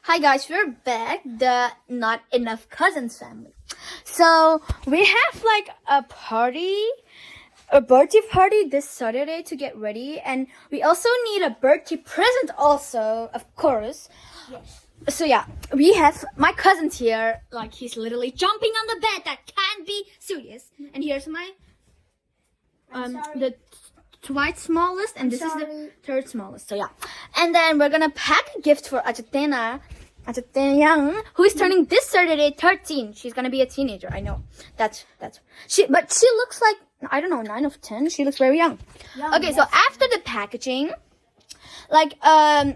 Hi guys, we're back, the Not Enough Cousins family. So we have like a birthday party this Saturday to get ready, and we also need a birthday present also, of course. Yes. So yeah, we have my cousins here, like he's literally jumping on the bed. That can't be serious. And here's my the twice smallest, and this is the third smallest. So yeah, and then we're gonna pack a gift for Ajatena Young, who is turning this Saturday 13. She's gonna be a teenager. I know that's she, but she looks like, I don't know, 9 of 10. She looks very young. Okay, so after the packaging, like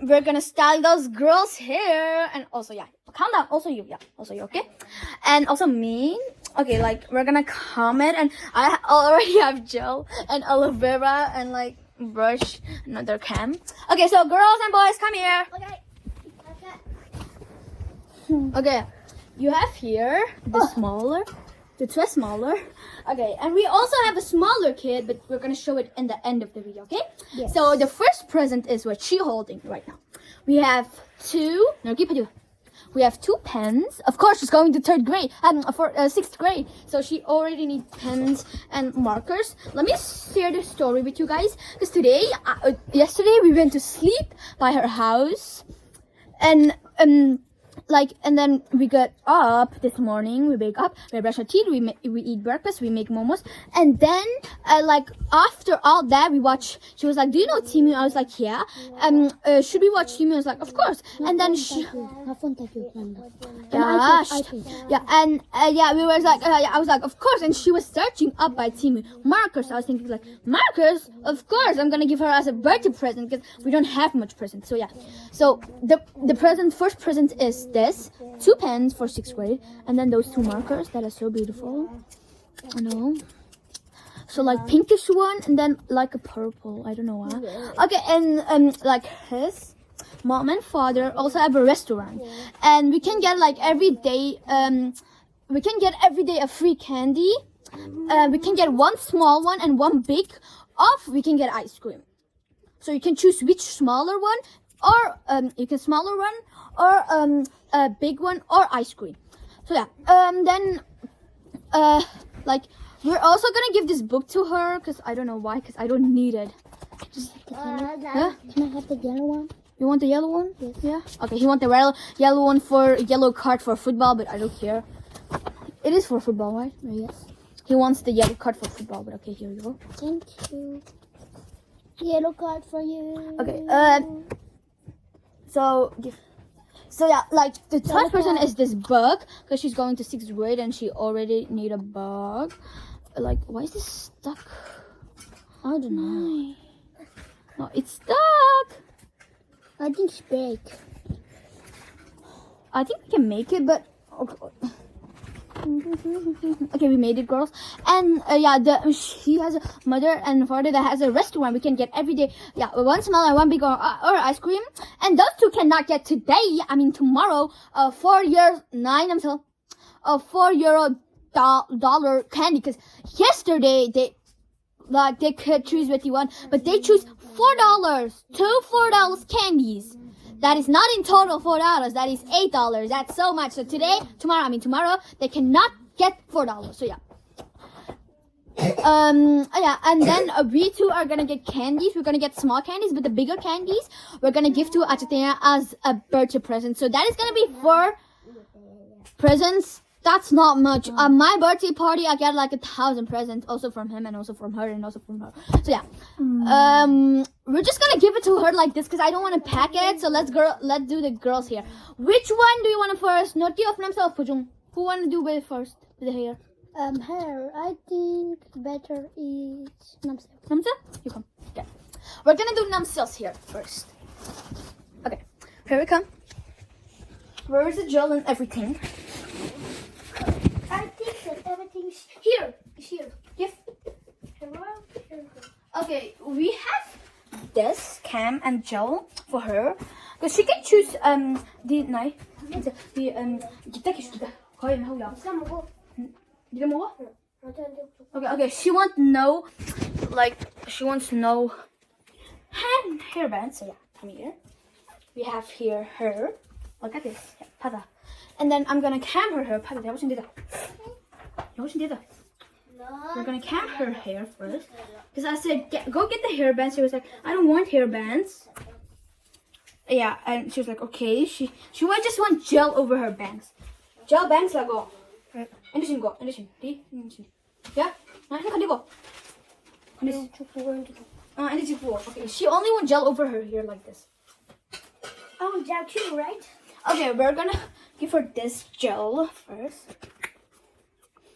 we're gonna style those girls' hair, and also yeah, calm down. Also you, okay, and also me. Okay, like we're gonna comment, and I already have gel and aloe vera and like brush, another cam. Okay, so girls and boys, come here. Okay, you have here the two smaller. Okay, and we also have a smaller kid, but we're gonna show it in the end of the video. Okay. Yes. So the first present is what she's holding right now. We have two. No, keep it. We have 2 pens. Of course, she's going to 3rd grade. For 6th grade. So she already needs pens and markers. Let me share the story with you guys. Because yesterday we went to sleep by her house, and and then we got up this morning. We wake up, we brush our teeth, we eat breakfast, we make momos, and then like after all that, we watch. She was like, "Do you know Timu?" I was like, "Yeah." Should we watch Timu? I was like, "Of course." And then we were like, I was like, "Of course." And she was searching up by Timu markers. I was thinking like, markers? Of course, I'm gonna give her as a birthday present because we don't have much present. So yeah, so the first present is this 2 pens for 6th grade, and then those 2 markers that are so beautiful. I know. So like pinkish one, and then like a purple. I don't know why. Okay, and like his mom and father also have a restaurant, and we can get like every day. We can get every day a free candy. We can get 1 small one and 1 big. We can get ice cream. So you can choose which smaller one, or you can smaller one, or a big one, or ice cream. So yeah, then like we're also gonna give this book to her because I don't know why, because I don't need it. Can I have the yellow one? You want the yellow one? Yes. Yeah. Okay, he want the yellow one for yellow card for football, but I don't care. It is for football, right? Yes. He wants the yellow card for football, but okay, here you go. Thank you. Yellow card for you. Okay. So yeah, like the third person is this book because she's going to 6th grade and she already need a book. Like, why is this stuck? I don't know. No, it's stuck. I think it's big. I think we can make it, but okay, we made it, girls. And she has a mother and father that has a restaurant. We can get every day, 1 small and 1 big, or ice cream. And those 2 cannot get today. I mean tomorrow. $4 candy. Because yesterday they could choose what you want, but they choose $4. 2 $4 candies. That is not in total $4. That is $8. That's so much. So tomorrow, they cannot get $4. So yeah. And then we 2 are gonna get candies. We're gonna get small candies, but the bigger candies we're gonna give to Ajatena as a birthday present. So that is gonna be 4 presents. That's not much. My birthday party, I get like 1,000 presents, also from him, and also from her, and also from her. So yeah, we're just gonna give it to her like this because I don't want to pack it. So let's do the girls here. Which one do you want to first? Noti of Namsel Pujung. Who want to do it first with the hair? Hair. I think better is Namsel. Namsel? You come. Okay. We're gonna do Namsels here first. Okay. Here we come. Where is the gel and everything? I think that everything's Here. here. Give. Hello? Okay, we have this cam and gel for her because she can choose Okay, she wants no hair bands. So yeah, come here. We have here her Look at this. Yeah, 받아. And then I'm gonna cam her hair. 받아. 내가 훨씬 되다. We're gonna cam her hair first. Because I said, go get the hairbands. She was like, I don't want hairbands. Yeah, and she was like, okay. She would just want gel over her bangs. Gel bangs like go. Anderson go. Anderson. Yeah. 건디고. Anderson go. Okay. She only want gel over her hair like this. Oh, gel too, right? Okay, we're gonna give her this gel first.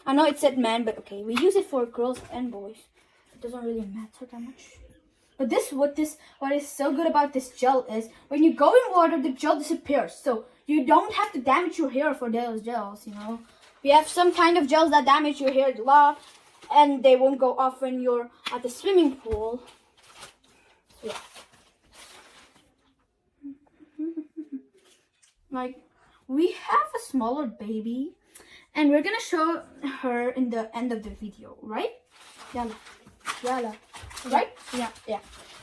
I know it said man, but okay, we use it for girls and boys. It doesn't really matter that much. But what is so good about this gel is when you go in water, the gel disappears. So you don't have to damage your hair for those gels, you know. We have some kind of gels that damage your hair a lot, and they won't go off when you're at the swimming pool. So, yeah. Like, we have a smaller baby, and we're gonna show her in the end of the video, right? Yala. Right? Yeah.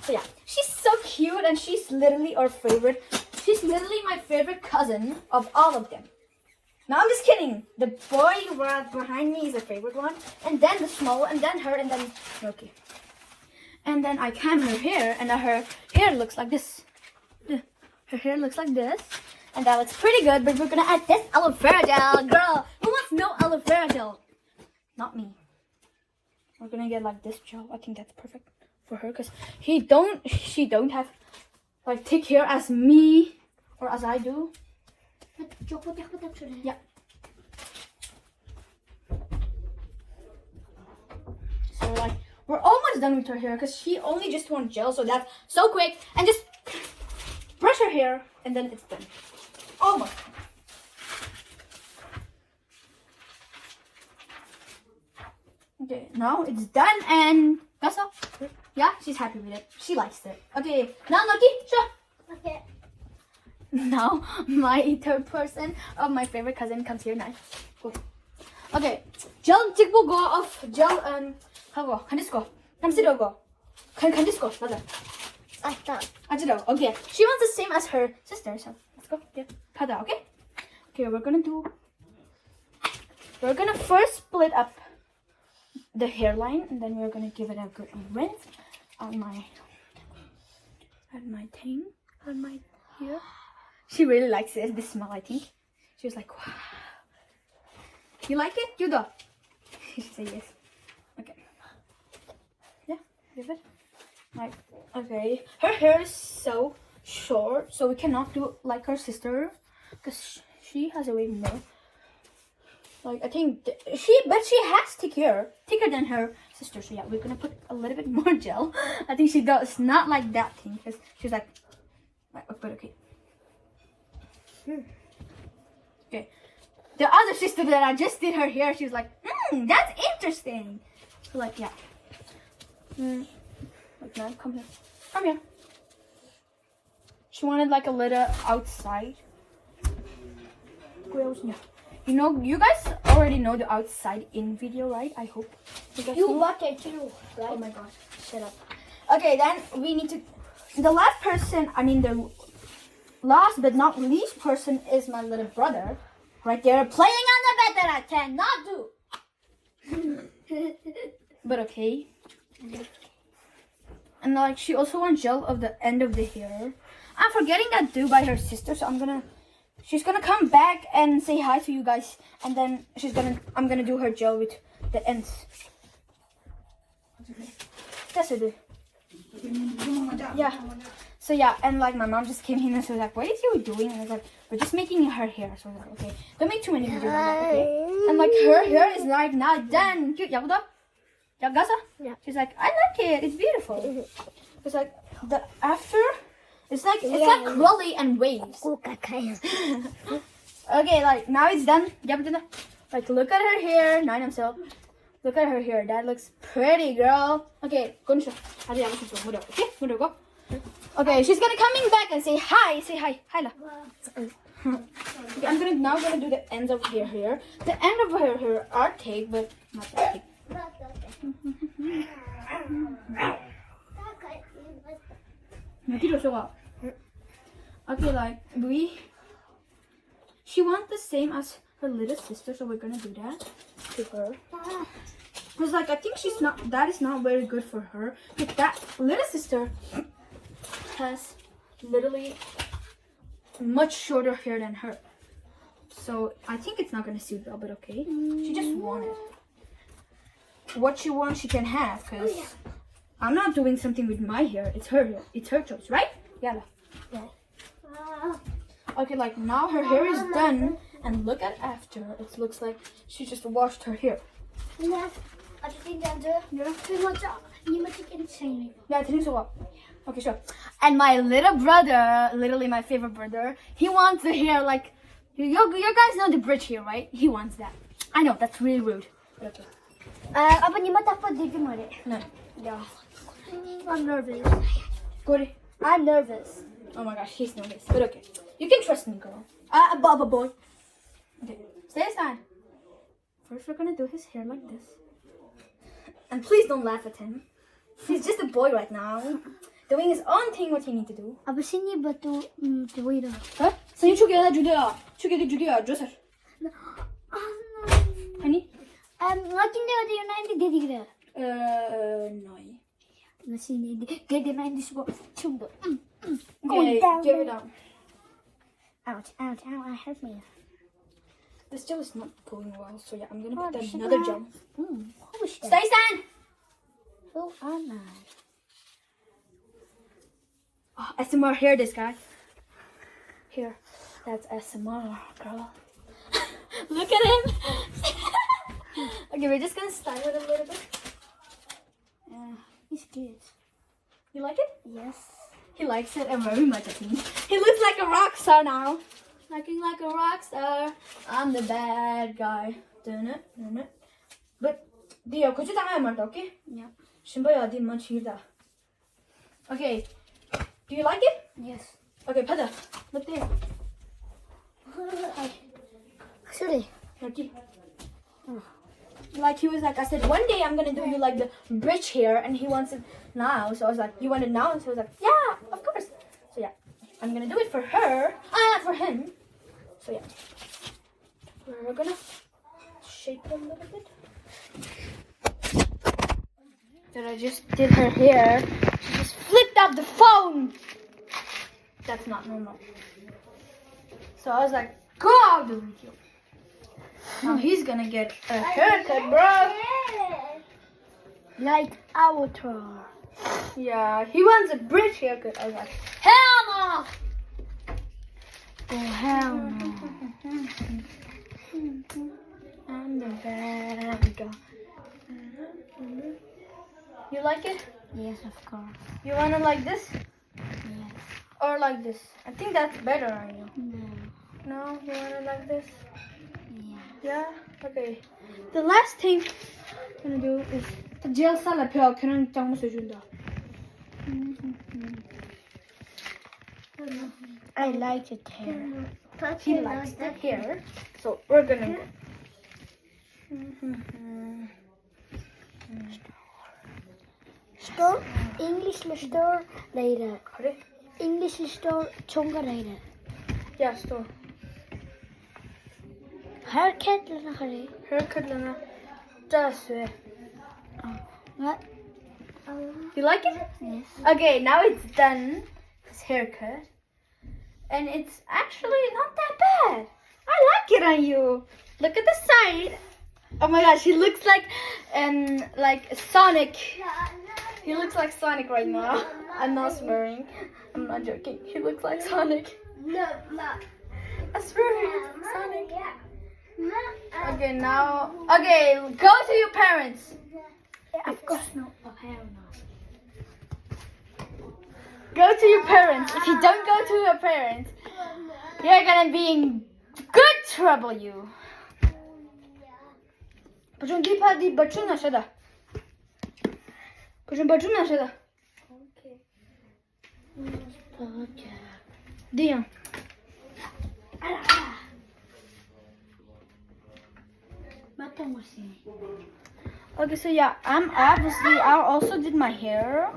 So yeah, she's so cute, and she's literally our favorite. She's literally my favorite cousin of all of them. No, I'm just kidding. The boy right behind me is the favorite one, and then the small one, and then her, and then okay. And then I cam her hair, and her hair looks like this. Her hair looks like this. And that looks pretty good, but we're gonna add this aloe vera gel. Girl, who wants no aloe vera gel? Not me. We're gonna get like this gel. I think that's perfect for her because she don't have like thick hair as me or as I do. Yeah. So like we're almost done with her hair because she only just wants gel, so that's so quick. And just brush her hair and then it's done. Almost. Okay, now it's done and that's all. Yeah, she's happy with it. She likes it. Okay, now Lucky, show. Okay. Now my third person of my favorite cousin comes here now. Go. Okay, gel 찍고 go off gel 하고 간디스코 감시려고 간디스코 맞아. 아지러. Okay, she wants the same as her sister, so let's go. Yeah, 받아. Okay. Okay, we're gonna first split up the hairline, and then we're gonna give it a good rinse on my hair. She really likes it. This smell, I think. She was like, "Wow, you like it, Judo?" She said yes. Okay. Yeah, give it. Like, okay, her hair is so short, so we cannot do like her sister, because she has a way more. Like, I think she has thick hair, thicker than her sister. So yeah, we're gonna put a little bit more gel. I think she does not like that thing because she's like, but okay. Okay, the other sister that I just did her hair, she was like, that's interesting. So like, yeah. Like now, come here. She wanted like a little outside. You know, you guys already know the outside in video, right? I hope. You bought it too, right? Oh my gosh, shut up. Okay, then we need to. The last but not least person is my little brother, right there, playing on the bed that I cannot do. But okay. And like she also wants gel of the end of the hair. I'm forgetting that due by her sister, so she's gonna come back and say hi to you guys, and then I'm gonna do her gel with the ends. That's it. Yeah. So yeah, and like my mom just came in and she was like, "What is you doing?" And I was like, "We're just making her hair." So I was like, "Okay, don't make too many videos." Okay. And like her hair is like not done. Cute, 야보다? 야가서? Yeah. She's like, "I like it. It's beautiful." It's like the after. It's like curly and waves. Okay, like now it's done. Like look at her hair. Look at her hair. That looks pretty, girl. Okay, go. Okay, go. Okay, she's gonna coming back and say hi. Say hi. Hi, la. Okay, I'm gonna do the ends of her hair. The end of her hair are thick, but not that thick. Okay, like she wants the same as her little sister, so we're gonna do that to her. Cause like I think that is not very good for her. But that little sister has literally much shorter hair than her. So I think it's not gonna suit well, but okay. She just wanted. What she wants, she can have, cause I'm not doing something with my hair. It's her hair. It's her choice, right? Yeah. Okay, like now her hair is done, and look at after. It looks like she just washed her hair. Yeah. I think that's it. Too much. You must get insane. Yeah, I think so. Okay, sure. And my little brother, literally my favorite brother, he wants the hair like you guys know the bridge here, right? He wants that. I know that's really rude. But okay. Apa ni mata apa dia kemarin? No. Yeah. I'm nervous. Good. I'm nervous. Oh my gosh, he's nervous. But okay. You can trust me, girl. Baba boy. Okay. Stay aside. First, we're gonna do his hair like this. And please don't laugh at him. He's just a boy right now. Doing his own thing, what he need to do. Apa sini batu tuira? Huh? Seni çok iyi juda. Çok iyi juda. Joseph. Honey? Ngakin dia ada yang lain dia dia. No. Nasi ni dia lain di sebuah cumbu. Okay, give it down. Ouch, ouch, ow, I hurt me. This gel is not pulling well, so yeah, I'm gonna put down another gel. Who is that? Stay stand! Who am I? Oh, SMR hair, this guy. Here, that's SMR, girl. Look at him. Okay, we're just gonna style it a little bit. He's good. You like it? Yes. He likes it very much, I think. He looks like a rock star now. Looking like a rock star. I'm the bad guy. Dun it. But, Dio, could you tell me, okay? Yeah. Shimbaya did much here. Okay. Do you like it? Yes. Okay, Pada. Look there. Sorry. Okay. Like he was like, I said, one day I'm gonna do you like the bridge hair, and he wants it now. So I was like, you want it now? And so I was like, yeah, of course. So yeah, I'm gonna do it for her. For him. So yeah, we're gonna shape it a little bit. Then I just did her hair. She just flipped out the phone. That's not normal. So I was like, go out of the video. Now he's gonna get a haircut, bro. Like Avatar. Yeah, he wants a bridge haircut. I was like, hell no! Oh, hell no. I'm the bad guy. You like it? Yes, of course. You want it like this? Yes. Or like this? I think that's better on you. No. No? You want it like this? Yeah. Yeah? Okay. The last thing I'm gonna do is the gel salad peel. 그냥 장무 써준다. I like it hair. He likes the hair. So we're gonna go. Store, English store later. 그래? English store chonga later. Yeah, store. Haircut lana kare. Haircut lana. Just What? You like it? Yes. Okay, now it's done. His haircut. And it's actually not that bad. I like it on you. Look at the side. Oh my gosh, he looks like Sonic. He looks like Sonic right now. I'm not swearing. I'm not joking. He looks like Sonic. No. I swear he looks like Sonic. Okay, now. Okay, go to your parents. Of course not. Oh, hell no. Go to your parents. If you don't go to your parents, you're gonna be in good trouble, you. Почему ты поди бачуна сюда? Почему бачуна сюда? Okay. Диан. Okay, so yeah, I also did my hair.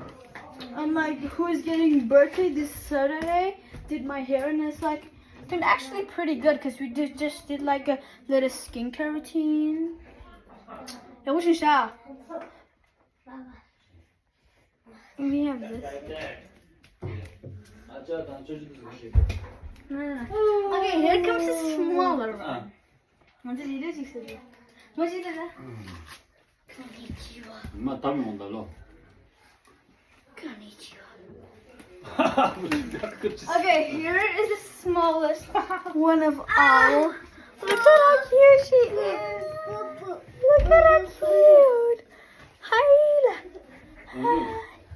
I'm like, who is getting birthday this Saturday? Did my hair, and it's like, turned actually pretty good because we just did like a little skincare routine. Yeah, what's your shot? We have this. Okay, here comes the smaller one. What's it? What's it? 엄마 다음에 온달라. Okay, here is the smallest one of all. Look at how cute she is. Look at how cute. Hi.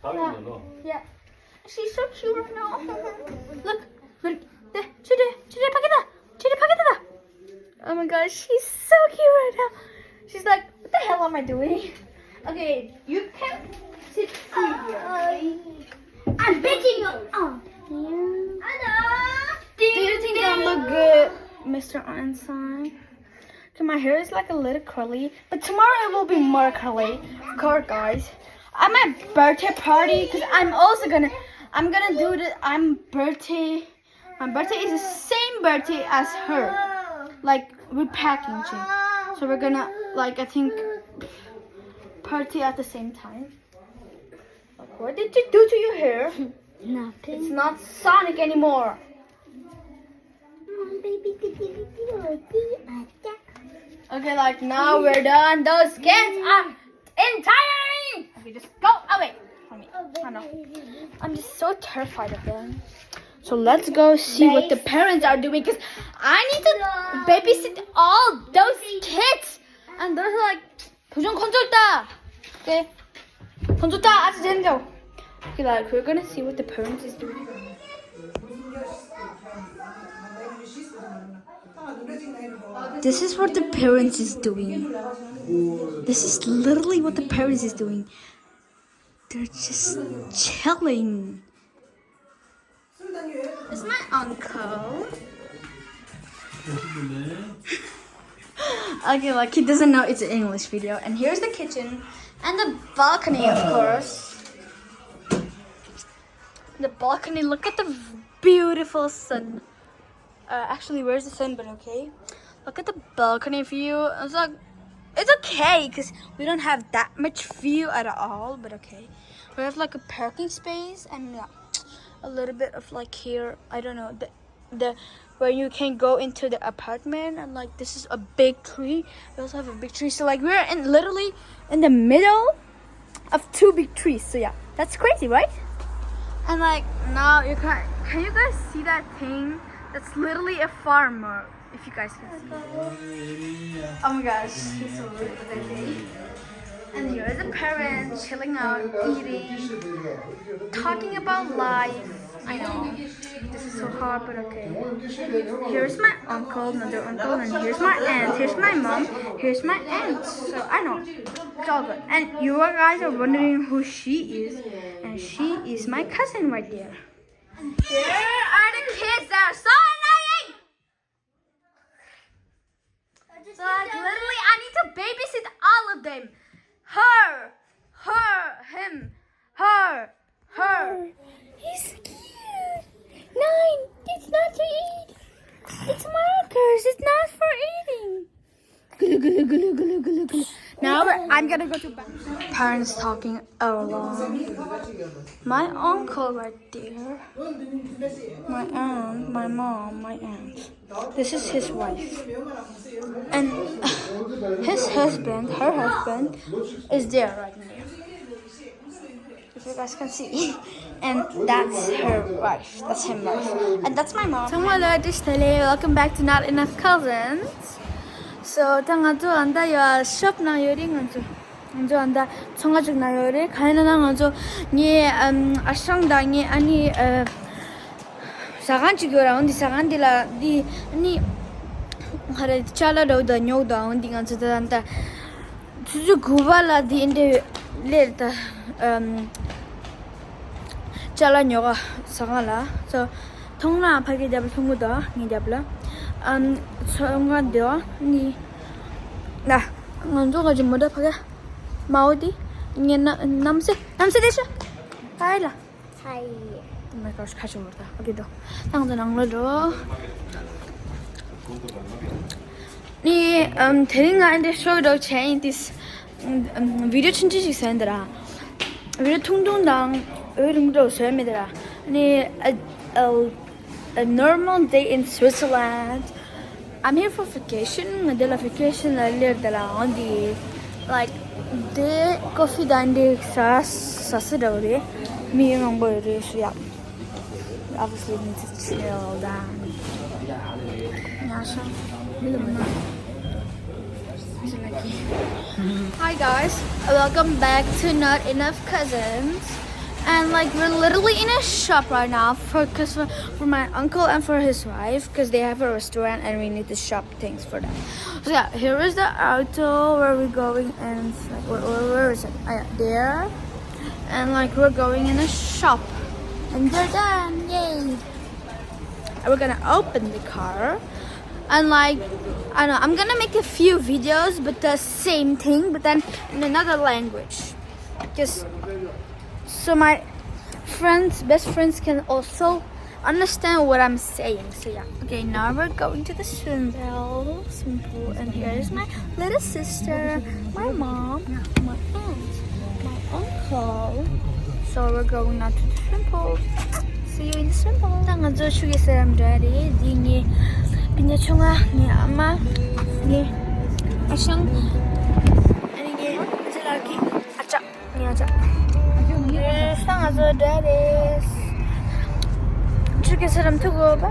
다음에 온달라. Yeah. She's so cute right now. Look. Look. Chide pakita. Oh my gosh, she's so cute right now. She's like, what the hell am I doing? Okay, you can sit here. I'm beating you. Oh. Hello. Do you think I look good, Mr. Einstein? Okay, my hair is like a little curly, but tomorrow it will be more curly. Of course, guys. At my birthday party, because I'm gonna do the, my birthday is the same birthday as her. Like, we're packaging. So we're gonna, like, I think, party at the same time. Like, what did you do to your hair? Nothing. It's not Sonic anymore. Okay, like now we're done. Those kids are entirely. Okay, just go away from me. I know. I'm just so terrified of them. So let's go see what the parents are doing because I need to babysit all those kids. And they're like, 도전 건졌다. Okay, 건졌다. 아직 된다. Okay, like we're gonna see what the parents is doing. This is what the parents is doing. This is literally what the parents is doing. They're just chilling. It's my uncle. Okay, like he doesn't know it's an English video. And here's the kitchen and the balcony, of course. The balcony, look at the beautiful sun. Actually, where's the sun? But okay. Look at the balcony view. It's like, it's okay because we don't have that much view at all. But okay, we have like a parking space and yeah, a little bit of like here. I don't know the where you can go into the apartment and like this is a big tree. We also have a big tree. So like we're literally in the middle of two big trees. So yeah, that's crazy, right? And like now you can you guys see that thing? That's literally a farmer. If you guys can see. Oh my gosh, he's so rude, but okay. And here is the parents chilling out, eating, talking about life. I know this is so hard, but okay. Here's my uncle, another uncle, and here's my aunt. Here's my mom. Here's my aunt. So I know it's all good. And you guys are wondering who she is, and she is my cousin right there. Here are the kids that are so annoying. So like literally I need to babysit all of them. Her, him, her. He's cute. 9, it's not to eat. It's markers, it's not for eating. Gulu. Now I'm gonna go to bed. Parents talking along. My uncle right there. My aunt, my mom, my aunt. This is his wife. And his husband, her husband, is there right now. If you guys can see. And that's her wife. That's him wife. And that's my mom. Welcome back to Not Enough Cousins. So tanga anda ya shop na yori nganjo anda chongajuk na yori kaina na nganjo ni asang da ni ani sagan chigora undi sagan dila di ni hare chala do da nyo da undi nganjo da anda juju gubala di inde lerta chala nyoga sagala so thongna phagi dabla thonguda ni dabla songa ni na nganjo ga jimoda phaga maudi ni namse desha kaila Hi. Oh my gosh, catch over there. Okay, though. Tang the nang lo. Ni 대lin가 in the show do change this video 친지지 sender아. video 통통당 의름도 세미더라. Ni a normal day in Switzerland. I'm here for vacation. Madela vacation earlier on the like the coffee dine sasidori. Me and boy so yeah. Obviously need to chill down. Hi guys, welcome back to Not Enough Cousins. And like we're literally in a shop right now for my uncle and for his wife because they have a restaurant and we need to shop things for them. So yeah, here is the auto where we're going and it's like, where is it? Yeah, there. And like we're going in a shop and they're done, yay! And we're gonna open the car and like I don't know, I'm gonna make a few videos but the same thing but then in another language. Just so my best friends can also understand what I'm saying. So yeah. Okay, now we're going to the swim pool, and here is my little sister, my mom, my aunt, my uncle. So we're going now to the swim pool. See you in the swim pool. Tanga zo shugi saram ready. Di ni pinya chunga ni ama ni asang ani ni lagi acha ni acha. Tanga zo ready. Shugi saram to go. Bye.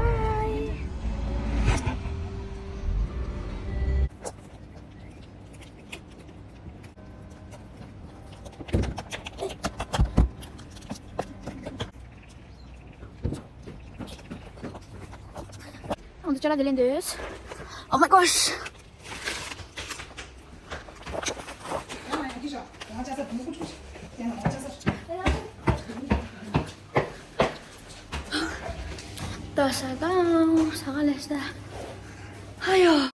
On jalan jalan dus. Oh my gosh. 또 사가 사갈랬다. 아유.